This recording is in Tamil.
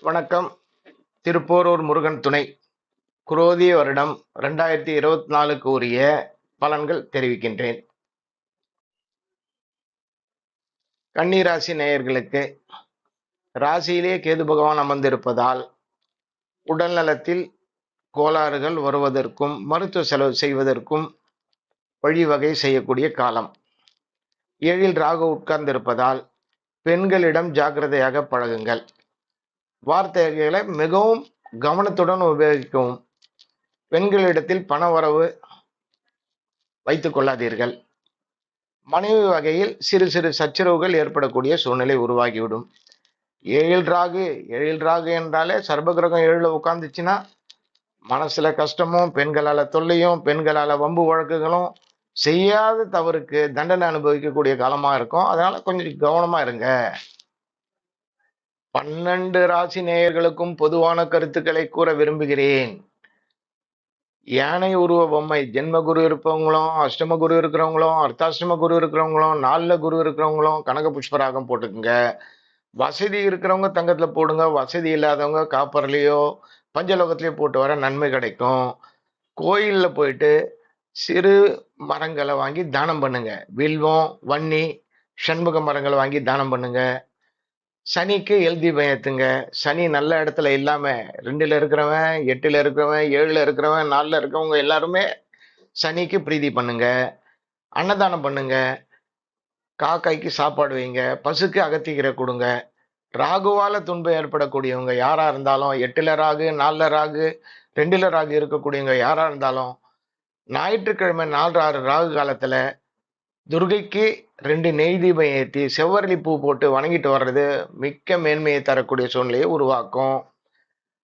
வணக்கம். திருப்போரூர் முருகன் துணை. குரோதி வருடம் 2024க்கு உரிய பலன்கள் தெரிவிக்கின்றேன். கன்னி ராசி நேயர்களுக்கு ராசியிலே கேது பகவான் அமர்ந்திருப்பதால் உடல் நலத்தில் கோளாறுகள் வருவதற்கும் மருத்துவ செலவு செய்வதற்கும் வழிவகை செய்யக்கூடிய காலம். 7ல் ராகு உட்கார்ந்திருப்பதால் பெண்களிடம் ஜாக்கிரதையாக பழகுங்கள். வார்த்தைகளை மிகவும் கவனத்துடன் உபயோகிக்கவும். பெண்களிடத்தில் பண வரவு வைத்துக் கொள்ளாதீர்கள். மனைவி வகையில் சிறு சிறு சச்சரவுகள் ஏற்படக்கூடிய சூழ்நிலை உருவாகிவிடும். 7ல் ராகு என்றாலே சர்பகிரகம் 7ல் உட்கார்ந்துச்சுன்னா மனசுல கஷ்டமும், பெண்களால தொல்லையும், பெண்களால வம்பு வழக்குகளும், செய்யாத தவறுக்கு தண்டனை அனுபவிக்கக்கூடிய காலமா இருக்கும். அதனால கொஞ்சம் கவனமா இருங்க. 12 ராசி நேயர்களுக்கும் பொதுவான கருத்துக்களை கூற விரும்புகிறேன். யானை உருவ பொம்மை ஜென்ம குரு இருப்பவங்களும், அஷ்டம குரு இருக்கிறவங்களும், அர்த்தாஷ்டம குரு இருக்கிறவங்களும், 4ல குரு இருக்கிறவங்களும் கனக புஷ்பராகம் போட்டுக்குங்க. வசதி இருக்கிறவங்க தங்கத்துல போடுங்க. வசதி இல்லாதவங்க காப்பர்லயோ பஞ்சலோகத்திலயோ போட்டு வர நன்மை கிடைக்கும். கோயில்ல போயிட்டு சிறு மரங்களை வாங்கி தானம் பண்ணுங்க. வில்வம், வன்னி, சண்முக மரங்களை வாங்கி தானம் பண்ணுங்க. சனிக்கு தீபம் ஏத்துங்க. சனி நல்ல இடத்துல இல்லாம 2ல இருக்கிறவன், 8ல இருக்கிறவன், 7ல இருக்கிறவன், 4ல இருக்கிறவங்க எல்லாருமே சனிக்கு பிரீதி பண்ணுங்க. அன்னதானம் பண்ணுங்க. காக்காய்க்கு சாப்பாடு வைங்க. பசுக்கு அகத்திக்கீரை கொடுங்க. ராகுவால துன்பம் ஏற்படக்கூடியவங்க யாரா இருந்தாலும், 8ல ராகு, 4ல ராகு, 2ல ராகு இருக்கக்கூடியவங்க யாரா இருந்தாலும், ஞாயிற்றுக்கிழமை 4 6 ராகு காலத்துல துர்கைக்கு 2 நெய் தீபம் ஏற்றி செவ்வரளி பூ போட்டு வணங்கிட்டு வர்றது மிக்க மேன்மையை தரக்கூடிய சூழ்நிலையை உருவாக்கும்.